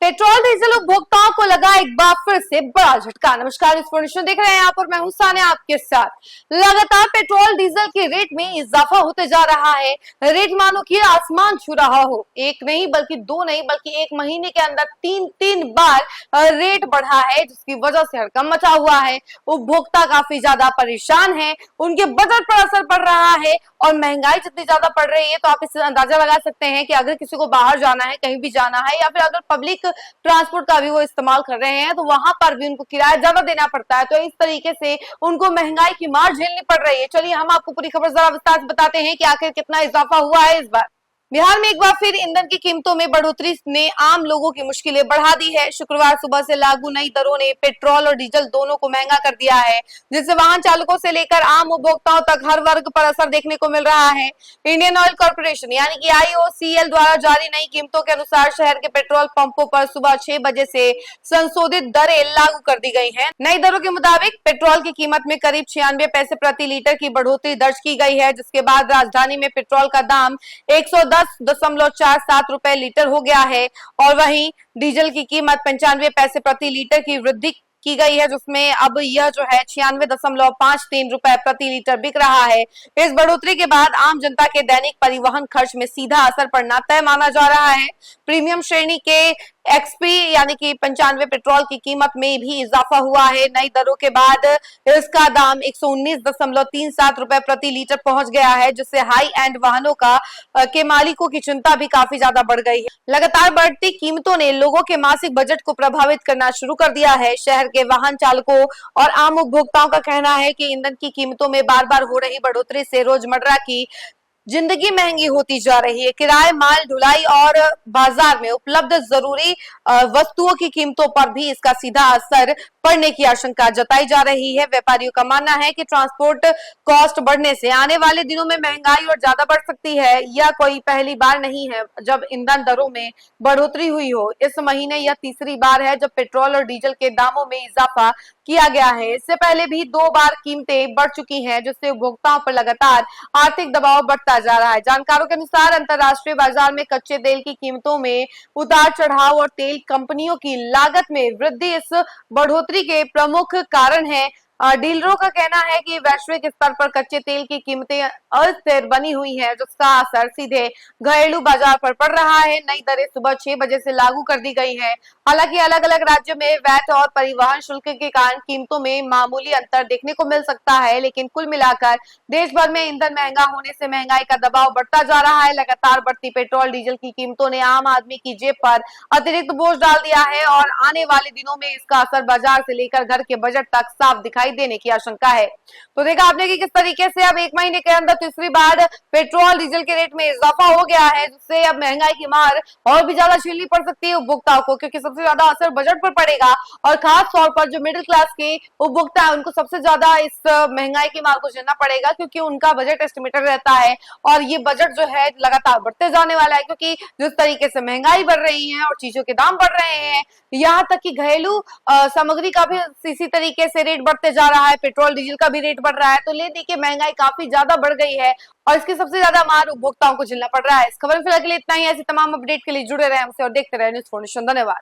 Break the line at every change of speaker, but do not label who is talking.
Petrol diesel उपभोक्ताओं को लगा एक बार फिर से बड़ा झटका। नमस्कार, इन्फॉर्मेशन देख रहे हैं यहाँ पर मैं हूं सानिया आपके साथ। लगातार पेट्रोल डीजल के रेट में इजाफा होते जा रहा है। रेट मानो कि आसमान छू रहा हो। एक नहीं बल्कि दो नहीं बल्कि एक महीने के अंदर तीन बार रेट बढ़ा है, जिसकी वजह से हड़कंप मचा हुआ है। उपभोक्ता काफी ज्यादा परेशान है, उनके बजट पर असर पड़ रहा है और महंगाई जितनी ज्यादा बढ़ रही है तो आप इससे अंदाजा लगा सकते हैं कि अगर किसी को बाहर जाना है, कहीं भी जाना है, या फिर अगर पब्लिक ट्रांसपोर्ट का भी वो इस्तेमाल कर रहे हैं तो वहां पर भी उनको किराया ज्यादा देना पड़ता है। तो इस तरीके से उनको महंगाई की मार झेलनी पड़ रही है। चलिए हम आपको पूरी खबर जरा विस्तार से बताते हैं कि आखिर कितना इजाफा हुआ है इस बार। बिहार में एक बार फिर ईंधन की कीमतों में बढ़ोतरी ने आम लोगों की मुश्किलें बढ़ा दी है। शुक्रवार सुबह से लागू नई दरों ने पेट्रोल और डीजल दोनों को महंगा कर दिया है, जिससे वाहन चालकों से लेकर आम उपभोक्ताओं तक हर वर्ग पर असर देखने को मिल रहा है। इंडियन ऑयल कॉर्पोरेशन यानी कि IOCL द्वारा जारी नई कीमतों के अनुसार शहर के पेट्रोल पंपों पर सुबह 6 बजे से संशोधित दरें लागू कर दी गई है। नई दरों के मुताबिक पेट्रोल की कीमत में करीब 96 पैसे प्रति लीटर की बढ़ोतरी दर्ज की गई है, जिसके बाद राजधानी में पेट्रोल का दाम 110.47 रुपए लीटर हो गया है और वहीं डीजल की कीमत 95 पैसे प्रति लीटर की वृद्धि की गई है, जिसमें अब यह जो है 96.53 रुपए प्रति लीटर बिक रहा है। इस बढ़ोतरी के बाद आम जनता के दैनिक परिवहन खर्च में सीधा असर पड़ना तय माना जा रहा है। प्रीमियम श्रेणी के XP यानी कि 95 पेट्रोल की कीमत में भी इजाफा हुआ है। नई दरों के बाद इसका दाम 119.37 रुपए प्रति लीटर पहुंच गया है, जिससे हाई एंड वाहनों के मालिकों की चिंता भी काफी ज्यादा बढ़ गई है। लगातार बढ़ती कीमतों ने लोगों के मासिक बजट को प्रभावित करना शुरू कर दिया है। शहर के वाहन चालकों और आम उपभोक्ताओं का कहना है कि ईंधन की कीमतों में बार बार हो रही बढ़ोतरी से रोजमर्रा की जिंदगी महंगी होती जा रही है। किराए, माल ढुलाई और बाजार में उपलब्ध जरूरी वस्तुओं की कीमतों पर भी इसका सीधा असर पड़ने की आशंका जताई जा रही है। व्यापारियों का मानना है कि ट्रांसपोर्ट कॉस्ट बढ़ने से आने वाले दिनों में महंगाई और ज्यादा बढ़ सकती है। यह कोई पहली बार नहीं है जब ईंधन दरों में बढ़ोतरी हुई हो। इस महीने यह तीसरी बार है जब पेट्रोल और डीजल के दामों में इजाफा किया गया है। इससे पहले भी 2 बार कीमतें बढ़ चुकी हैं, जिससे उपभोक्ताओं पर लगातार आर्थिक दबाव बढ़ता जा रहा है। जानकारों के अनुसार अंतरराष्ट्रीय बाजार में कच्चे तेल की कीमतों में उतार चढ़ाव और तेल कंपनियों की लागत में वृद्धि इस बढ़ोतरी के प्रमुख कारण है। डीलरों का कहना है कि वैश्विक स्तर पर कच्चे तेल की कीमतें अस्थिर बनी हुई हैं, जिसका असर सीधे घरेलू बाजार पर पड़ रहा है। नई दरें सुबह 6 बजे से लागू कर दी गई हैं। हालांकि अलग अलग राज्यों में वैट और परिवहन शुल्क के कारण कीमतों में मामूली अंतर देखने को मिल सकता है, लेकिन कुल मिलाकर देश भर में ईंधन महंगा होने से महंगाई का दबाव बढ़ता जा रहा है। लगातार बढ़ती पेट्रोल डीजल की कीमतों ने आम आदमी की जेब पर अतिरिक्त बोझ डाल दिया है और आने वाले दिनों में इसका असर बाजार से लेकर घर के बजट तक साफ दिखाई देने की आशंका है। तो देखा आपने कि किस तरीके से अब एक महीने के अंदर तीसरी बार पेट्रोल डीजल के रेट में इजाफा हो गया है, जिससे अब महंगाई की मार और भी ज्यादा झेलनी पड़ सकती है उपभोक्ताओं को, क्योंकि सबसे ज्यादा असर बजट पर पड़ेगा और खास तौर पर जो मिडिल क्लास के उपभोक्ता है उनको सबसे ज्यादा इस महंगाई की मार को झेलना पड़ेगा, क्योंकि उनका बजट एस्टिमेटेड रहता है और ये बजट जो है लगातार बढ़ते जाने वाला है, क्योंकि जिस तरीके से महंगाई बढ़ रही है और चीजों के दाम बढ़ रहे हैं, यहाँ तक कि घरेलू सामग्री का भी इसी तरीके से रेट बढ़ते जा रहा है, पेट्रोल डीजल का भी रेट बढ़ रहा है। तो ले देखिए महंगाई काफी ज्यादा बढ़ गई है और इसकी सबसे ज्यादा मार उपभोक्ताओं को झेलना पड़ रहा है। इस खबर में फिलहाल के लिए इतना ही। ऐसी तमाम अपडेट के लिए जुड़े रहे हमसे और देखते रहे न्यूज़ फॉर नेशन। धन्यवाद।